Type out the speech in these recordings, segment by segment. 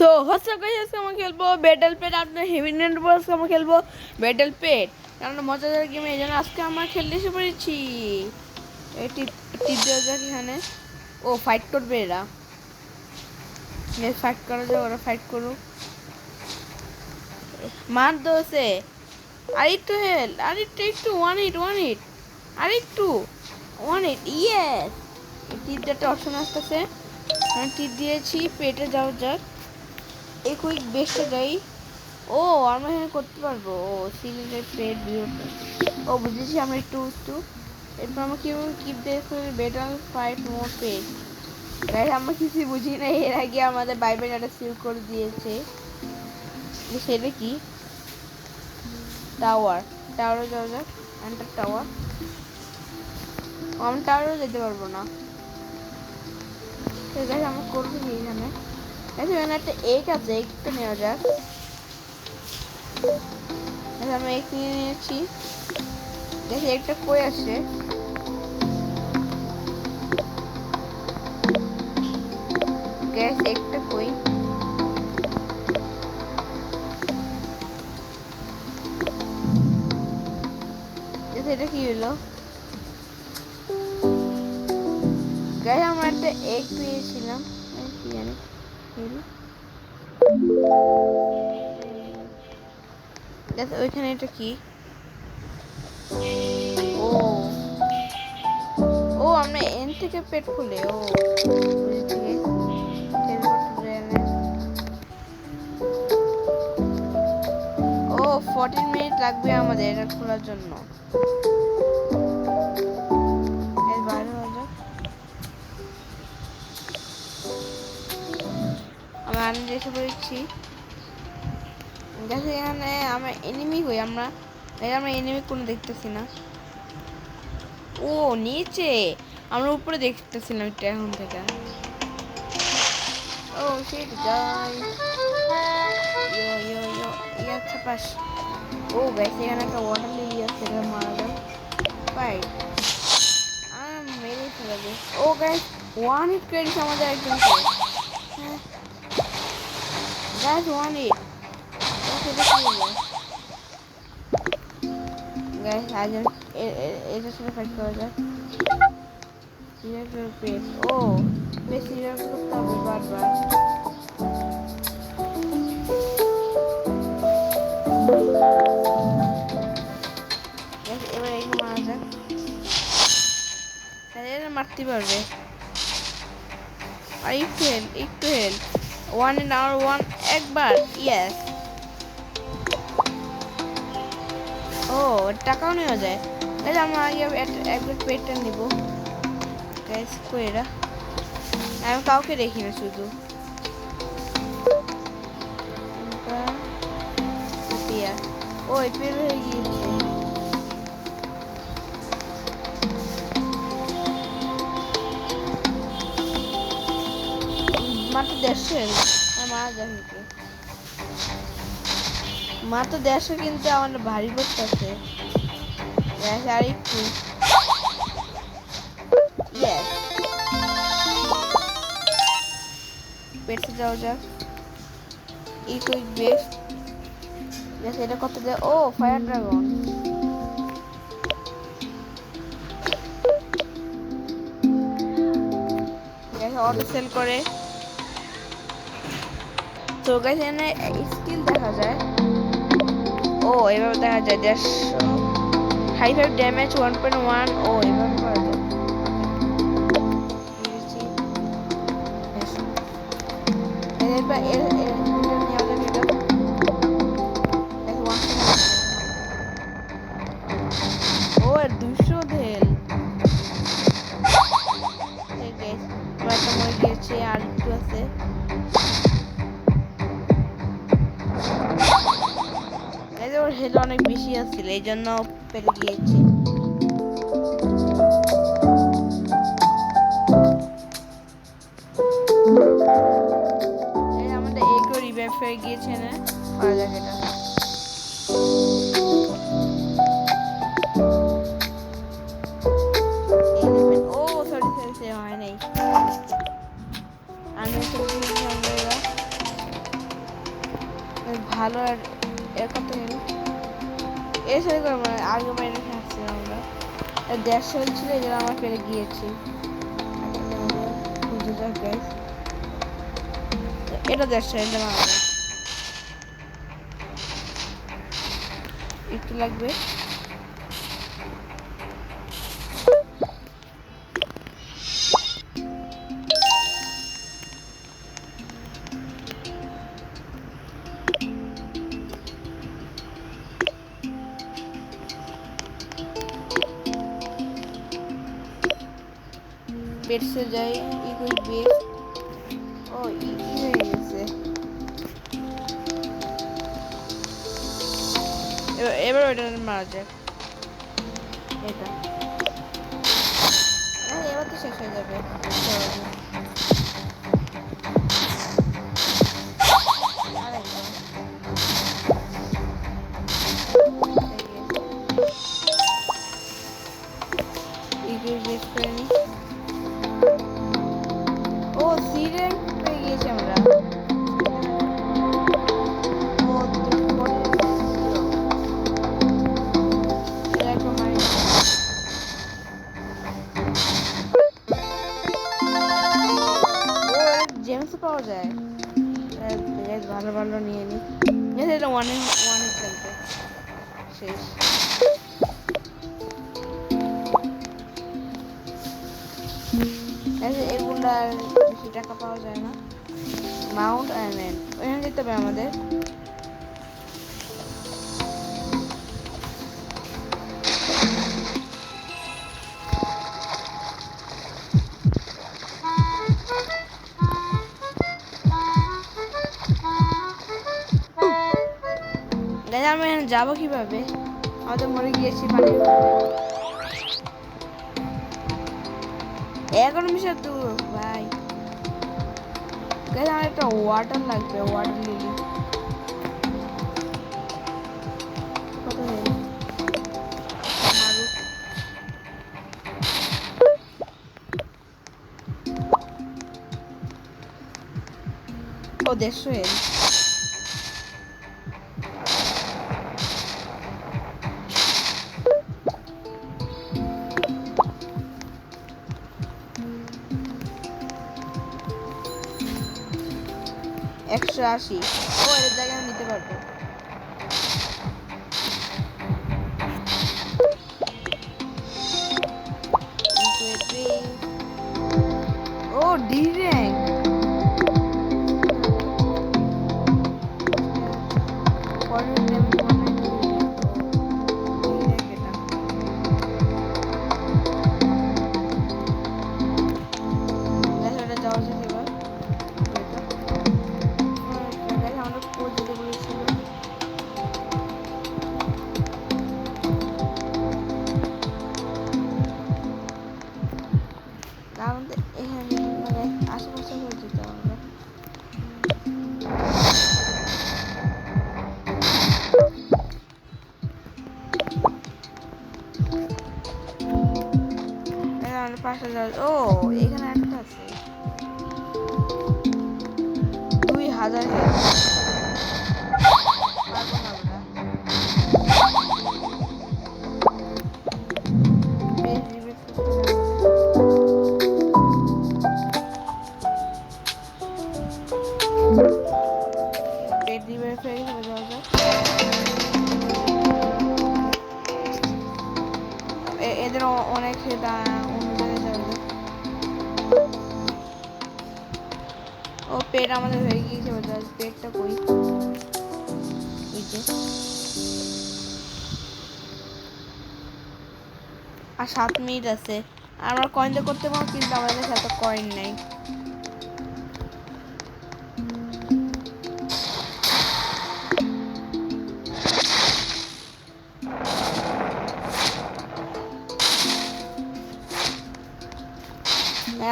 So হচ্ছে guys আজকে আমরা খেলবো ব্যাটল পেট আপনার হেভি নেট বলস আমরা খেলবো ব্যাটল পেট কারণ মজাদার গেম এই জন্য আজকে আমরা খেলতে এসে পড়েছি এই টিপ দেওয়া যাক এখানে ও ফাইট করবে এরা ফাইট করা যায় ওরা ফাইট করুক মার দোসে আরেকটু হেল আরেকটু ওয়ান হিট আরেকটু ওয়ান হিট ইয়েস এই টিপ একটা অপশন আসতেছে আমি টিপ দিয়েছি পেটে যাও যাক এই কুইক বেস্টে যাই ও আমরা এখানে করতে পারবো ও সিলিন্ডার প্লেট বিউটি ও বুঝেছি আমরা একটু এরপর আমরা কীভাবে কিপ দেখে বেটাল ফাইট মোর পেট গাইস আমরা কিছু বুঝি না এর আগে আমাদের বাইবেল একটা সিল করে দিয়েছে সেটা কি টাওয়ারে যাওয়া যাক এন্টার টাওয়ার আমি টাওয়ারেও যেতে পারবো না ঠিক আছে আমরা করবো কি এখানে এখানে একটা এগ আছে এগটা নেওয়া যাক আমরা এগ নিয়ে নিয়েছি দেখি একটা কই আসে গ্যাস একটা কই এটা কি হলো গাইস আমরা একটা এগ পেয়েছিলাম কি জানি দেখো ওইখানে এটা কি ও আমরা এন থেকে পেট খুলে ও ও 14 মিনিট লাগবে আমাদের এটা খোলার জন্য এর বাইরে হয়ে যাক আমরা আনন্দ এসে পড়েছি দেখো এখানে আমরা এনিমি হই আমরা এনিমি কোনো দেখতেছি না ও নিচে আমরা উপরে দেখতেছিলাম এটা এখন থেকে ও শিট গাইস ইয়ো আচ্ছা পাস ও গাইস এখানে একটা ওয়াটার লিলি আছে এটা মারা যায় ফাইট মেরে ফেলবে ও গাইস ওয়ান হিট করেছে আমাদের একজনকে গাইস ওয়ান হিট গাইস আজ এটার সাথে ফাইট করা যায় সিরিয়াল পেট ও বেশি সিরিয়াল করতে হবে বারবার এবার এই মারা যাক এরা মারতে পারবে আর একটু হেল ওয়ান ইন আওয়ার ওয়ান একবার ইয়েস ও টাকাও নেওয়া যায় তাহলে আমরা আগে একবার পেটটা নিব গাইস কইরা আমি কাউকে দেখি না শুধু ও এপিএল হয়ে গিয়েছে মাত্র 150 মারা যাবে মাত্র 150 কিনতে আমার ভারী পড়তেছে আর একটু পেটে যাওয়া যাক এই কুইক বেস্ট এটা কত দেয় ও ফায়ার ড্রাগন অটো সেল করে তো গাইস এখানে স্কিল দেখা যায় ও এভাবে দেখা যায় 150 হাই 5 ড্যামেজ 1.1 ও এভাবে করা যায় ও 200 ধেল মরে গিয়েছে আর একটু আছে ওর হেল অনেক বেশি আসছিল এই জন্য পেরে গিয়েছে আমাদের এগো রিভাইভ হয়ে গিয়েছে না পাওয়া যাবে এটা ও সরি হয় নাই আমি ভালো আর এর কত গেল এর সাথে করে আগে বাইরে খাচ্ছিলাম আমরা 150 ছিল এই জন্য আমরা পেরে গিয়েছি এটা 150 এটা আমাদের একটু লাগবে বেডসে যাই ইকুই বেড ও ই হয়ে গেছে এবার ওইটা মারা যাক এটা এবার তো শেষ হয়ে যাবে ও সি র্যাঙ্ক পেয়ে গিয়েছি আমরা জেমস পাওয়া যায় ভালো ভালো নিয়ে নি এটা ওয়ান হিট লাগবে শেষ এগুলো আর বেশি টাকা পাওয়া যায় না মাউন্ট আইল্যান্ড ওখানে যেতে হবে আমাদের আমি এখানে যাবো কিভাবে আমাদের মরে গিয়েছি পানি এখন মিশা তো ভাই আমার একটা ওয়াটার লাগবে ওয়াটার লিলি কত ও 150 180 ও এর জায়গায় আমি নিতে পারবো ও ডি র্যাঙ্ক ও এখানে একটা আছে 2000 এদের অনেক ও পেট আমাদের হয়ে গিয়েছে পেটটা কই আর 7 মিনিট আছে আমরা কয়েন দিয়ে করতে পারবো কিন্তু আমাদের সাথে কয়েন নেই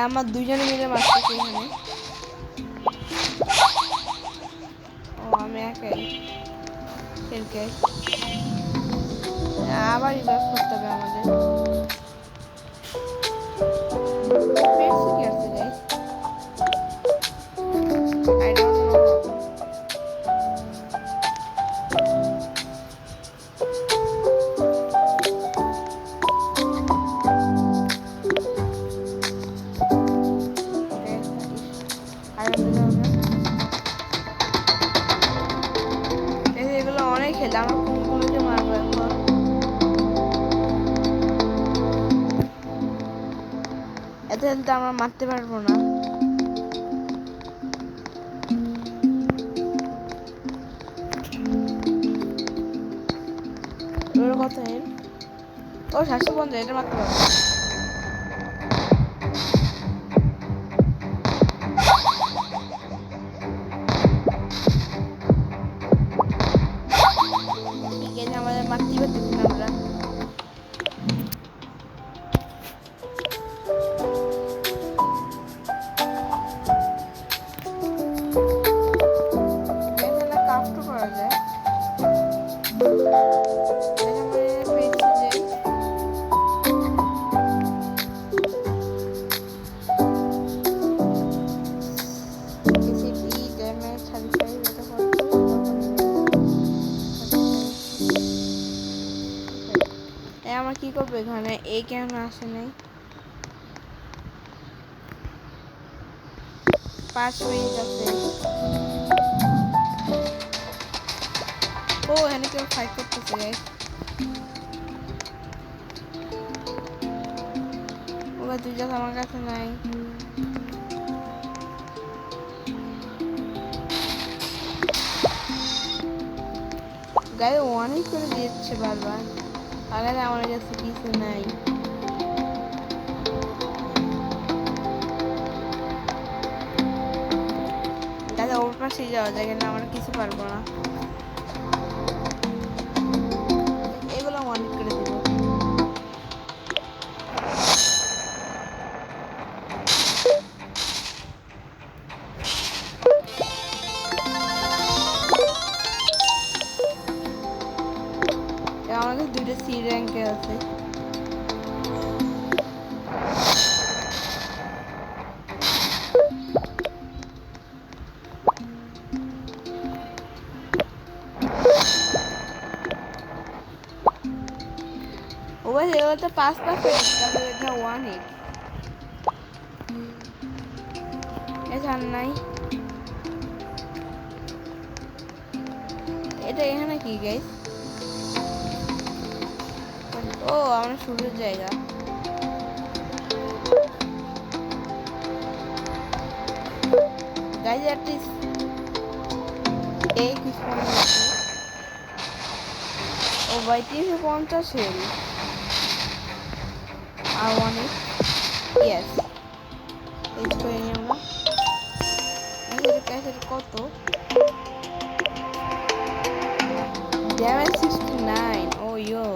আমার দুইজনে মিলে মারতেছি এখানে ও আমি একাই খেলকে আবার রিভাইভ করতে হবে আমাদের কি আছে গাইস I don't know তো আমরা মারতে পারবো না। ওর কথা এর ও শাসি বন্ধ, এটা মারতে পারবো। ঠিক আছে, আমাদের মারতেই পারতেছি না আমরা। আমার কি করবো এখানে? এই কেন আসে নাই? 5 মিনিট আছে। ও এখানে কেউ ফাইট করতেছে গাইস। ওরা দুই জাত আমার কাছে নাই। গায়ে অনেক করে দিচ্ছে বারবার, আগে আমার কাছে কিছু নাই। গায়ে ওর পাশে যাওয়া যায় না, আমরা কিছু পারবো না। এগুলো অনেক করে দেবো। আমার কাছে 2টা সি র্যাঙ্কে আছে। ওই এগুলোতে 5 তাহলে এটা 1 হিট। এটা নাই। এটা এখানে কি গাইস? ও আমরা শুরুর জায়গা। গাইস অ্যাটলিস্ট এই কিছু ও ভাই 350 হেল আর 1 হিট। ইয়েস, এই করে নিয়ে আমরা এর কত ড্যামেজ? 69। ও ইয়ো,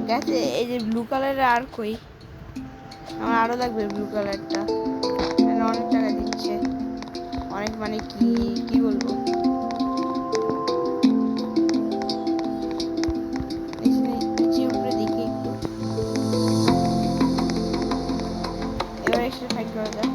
গেছে। এই যে ব্লু কালারের আর কই? আমার আরো লাগবে ব্লু কালারটা। অনেক টাকা দিচ্ছে, অনেক মানে কি বলবো। উপরে দেখি একটু, এবার একসাথে ফাইট করা যায়।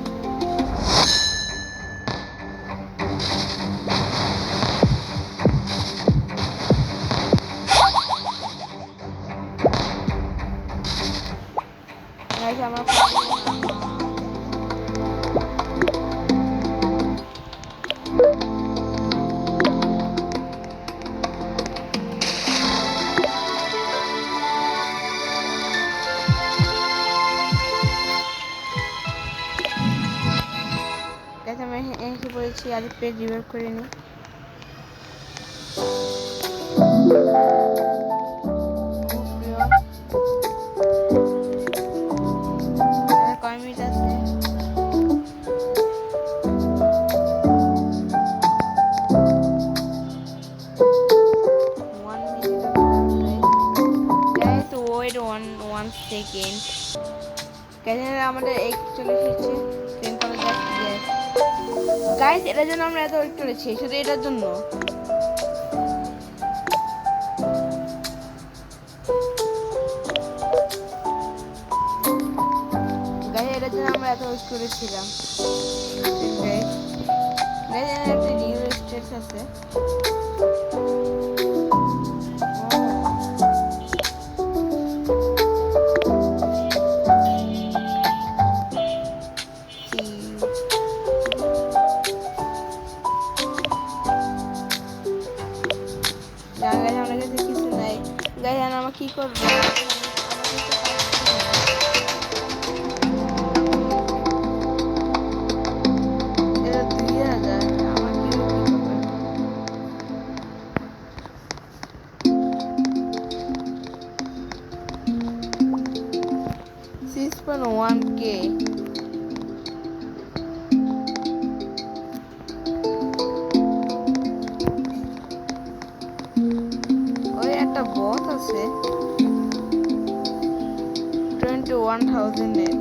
আমার আমি এসে পড়েছি, আরেক পেজ রিভাইভ করে নিই। কয় মিনিট আছে? one second. আমাদের এক চলে এসেছে। গাইস এটার জন্য আমরা এত ওয়েট করেছি, শুধু এটার জন্য। গাইস এটার জন্য আমরা এত ওয়েট করেছিলাম। গাইস একটা নিউ স্টেজ আছে। কি করব? এটা 2000 আমার কি করবে? 6.1k ওই একটা বস আছে 21,000 এর।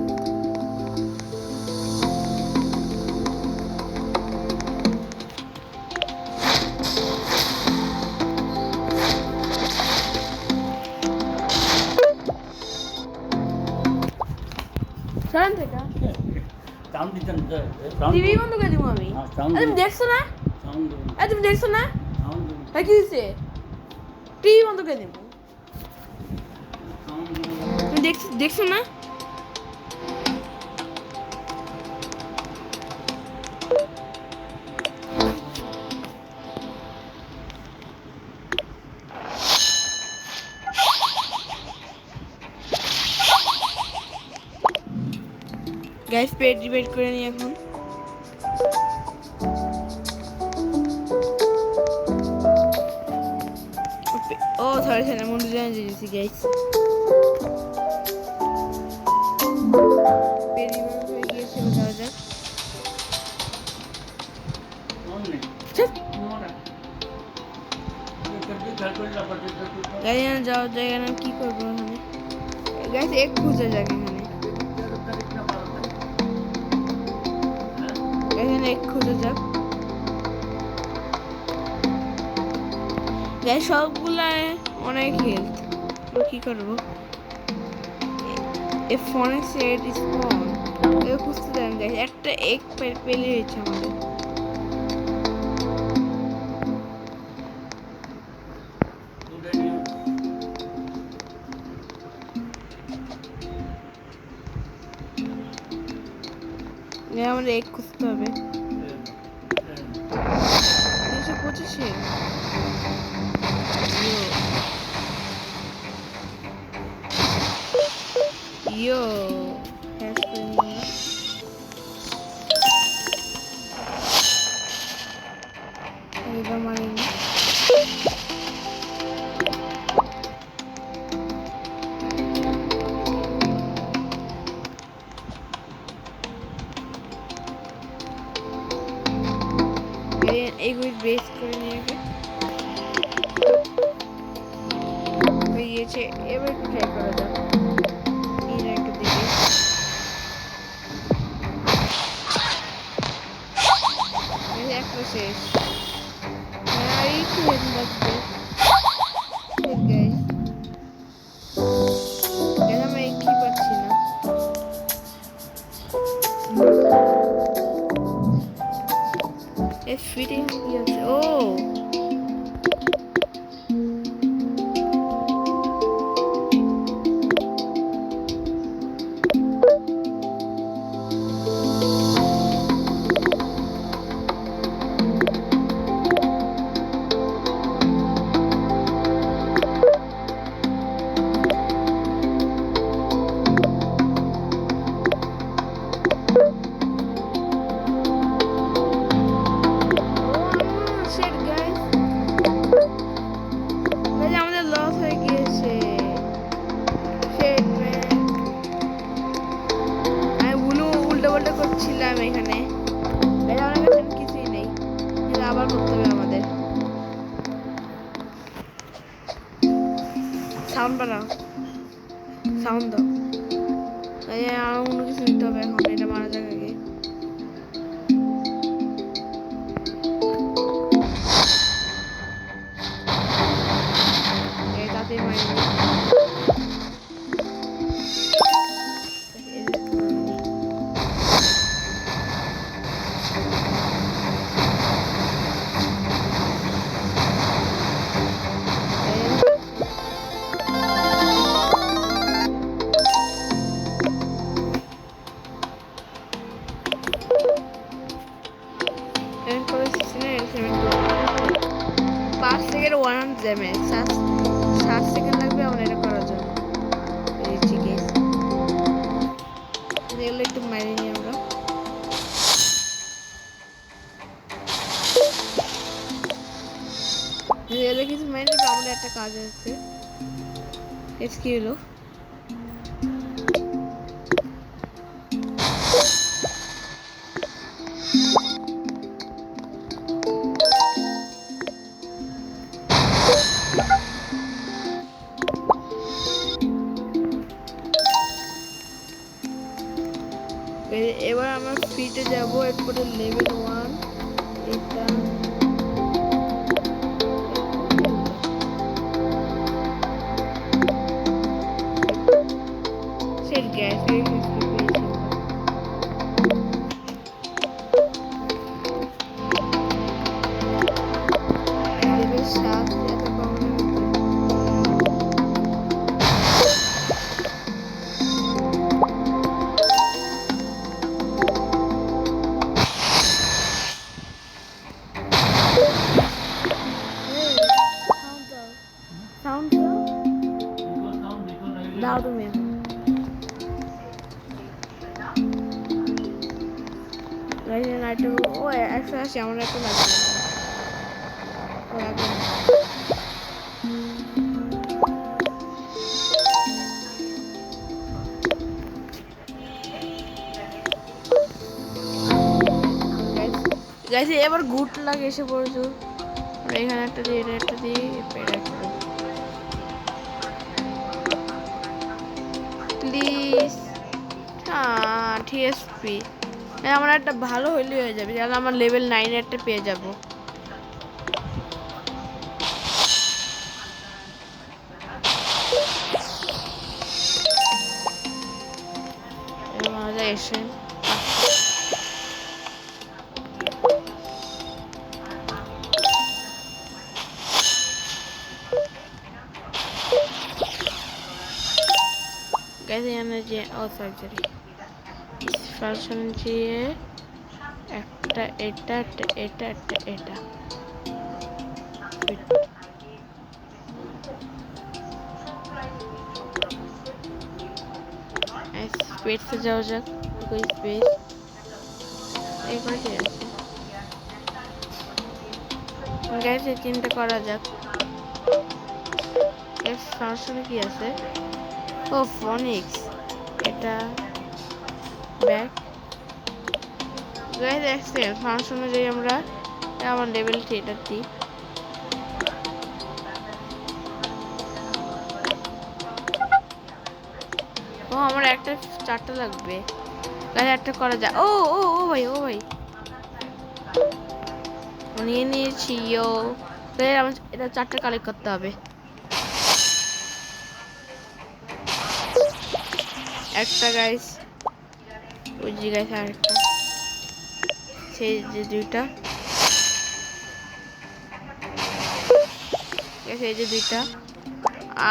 সারান থেকে টিভি বন্ধ করে দিব আমি। তুমি দেখছো না? তুমি দেখছো না? কি হয়েছে? টিভি বন্ধ করে দিব। তুমি দেখছো না? গাইস পেট ডিবেট করে নি এখন। ও সরি সরি মনে জানি দিয়েছি গাইস। পেট ডিবেট হয়ে গিয়েছে যাওয়া যাক। গাইস যাওয়া যায় এখানে কি করবো এখানে? গাইস এক খুঁজে যাক এখানে এক খুঁজে যাক। গাইস সবগুলা অনেক হেলথ, কি করবো? এ ফোনে সেট স্পন এ খুঁজতে দেন গাইস। একটা এক পেলে হয়েছে আমাদের। আমাদের এক খুঁজতে হবে 325-এ। ইয়ো হ্যাশ করে নিলাম। এবার মারিনি। এগুলো বেস করে নিয়ে বেরিয়েছে। এবার একটু ট্রাই করা যাক এই র্যাঙ্কের দিকে। একটা শেষ আর একটু হেড লাগবে। আমি কি পাচ্ছি না। ফিটে কি আছে? ও করছিলাম এখানে। এটা অনেক কাছে কিছুই নেই, আবার করতে হবে আমাদের। সাউন্ড বাড়াও, সাউন্ড দাও। আর অন্য কিছু নিতে হবে এখন। এটা মারা যাক আগে। তাতে মারি সেকেন্ড 1 সেকেন্ড লাগবে আমার এটা। এগুলো একটু মাইনে নিই আমরা। এগুলো কিছু মাইনে নিই, আমাদের একটা কাজ আছে। কি হলো? এবার আমরা ফ্রিতে যাবো, এরপরে লেভেল 1 এটা সেট গ্যাস লেভেল 7 এত কম। সাউন্ড দাও তুমি। ও 180 আমার একটা লাগবে। গাইস এবার গুড লাগে এসে পড়ছো। এখানে একটা দিয়ে, এটা একটা দিয়ে, এটা একটা প্লিজ। হ্যাঁ টিএসপি আমার একটা ভালো হইলে হয়ে যাবে, যেন আমার লেভেল 9 একটা পেয়ে যাবো। এসে যে ও সার্জারি ফাংশন দিয়ে একটা এটা এটা এটা এটা স্পেসে যাওয়া যাক। কোই স্পেস এখানে কি আছে গাইস, এই চিন্তা করা যাক। এর ফাংশনে কি আছে? ও ফনিক্স, এটা ব্যাক গাইস এক্সেল ফাংশন অনুযায়ী আমরা আমার লেভেল 3 এটা দিই। ও আমার একটা 4টা লাগবে গাইস, একটা করা যায়। ও ও ও ভাই, ও ভাই নিয়ে নিয়েছি। ও গাইস আমার এটা 4টা কালেক্ট করতে হবে। একটা গাইস ওই যে গাইস আরেকটা, সেই যে দুইটা এই যে দুইটা।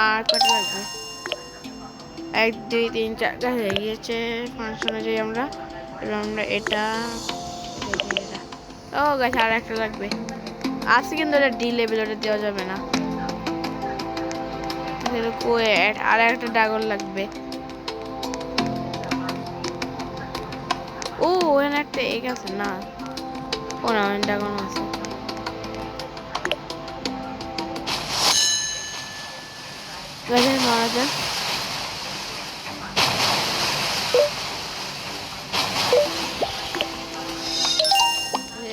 আর কত লাগবে? 1 2 3 4 গাইস হয়ে গিয়েছে ফাংশন অনুযায়ী আমরা। এবার আমরা এটা ও গাইস আর একটা লাগবে। আজকে কিন্তু এটা ডি লেভেল, ওটা দেওয়া যাবে না। আর একটা ড্রাগন লাগবে। ও ওখানে একটা এগ আছে না? ও না ড্রাগন আছে। গাইস মারা যাক।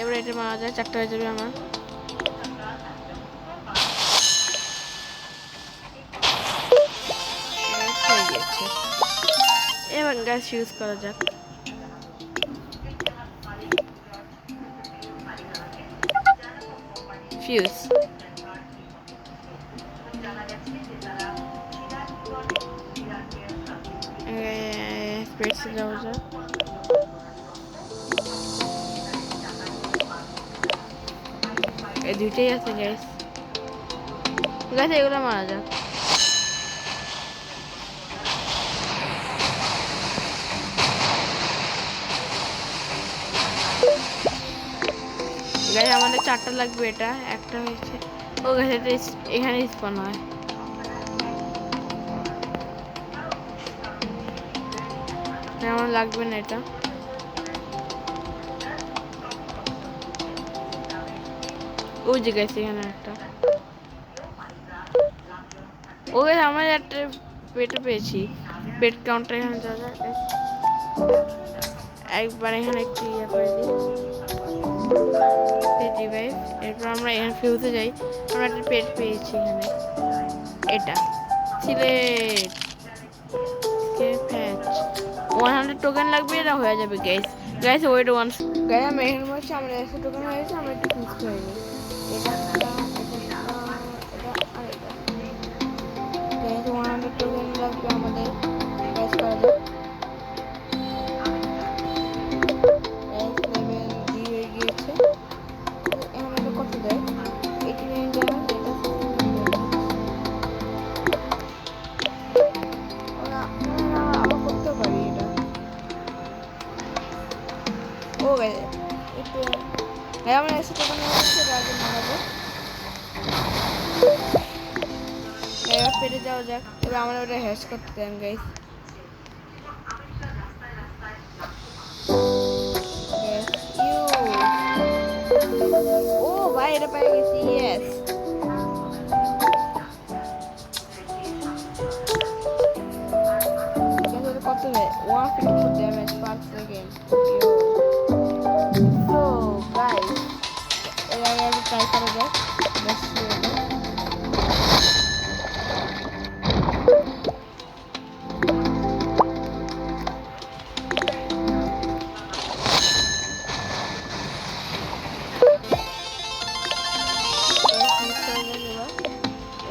এবার এটা মারা যায়, 4টা হয়ে যাবে আমার। এবার গ্যাস ইউজ করা যাক। ফিউজ স্পেসে যাওয়া যাক। এই দুইটাই আছে গ্যাস। গাছ এগুলো মারা যাক। গাছ আমাদের 4টা লাগবে, এটা একটা হয়েছে। ও গাছ এটা এখানে স্পন হয়। আমার লাগবে না এটা। ওই যে গেছে এখানে একটা। ওকে আমরা একটা পেটে পেয়েছি। পেট কাউন্টার এখানে যাওয়া যায়। একবার এখানে একটু ইয়ে করে দিই। ডিভাইস এরপর আমরা এখানে ফিউজে যাই। আমরা একটা পেট পেয়েছি এখানে। এটা সিলেট 100 টোকেন লাগবে, এটা হয়ে যাবে guys. Guys wait one guys, আমরা এখানে বলছি আমরা 100 টোকেন হয়েছে, আমরা একটু ফিক্স করে নিই। এটা আর এটা গাইস 100 টোকেন লাগবে আমাদের। গাইস করা যাক। গাইস লেভেল 3 হয়ে গিয়েছে। এখন এটা কত দেয়? 89 ড্যামেজ। এটা 69 আমরা করতে পারি এটা। ও গাইস একটু আমরা 100 টোকেন হয়েছে, এটা আগে মারাবো। এবার পেরে যাওয়া যাক। এবার আমরা ওটা হ্যাশ করতে দেন গাইস। ও ভাই এটা পেয়ে গেছি, ইয়েস। কত দেয়? 154 damage per second. So guys এর আগে একটু ট্রাই করা যাক। বেশি হলো।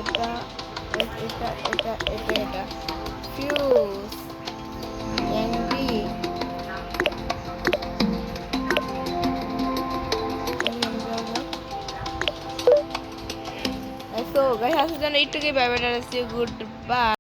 এটা এটা এটা এটা এটা ফিউজ এমবি So guys, আজকের জন্য এইটুকুই। Bye bye, good bye.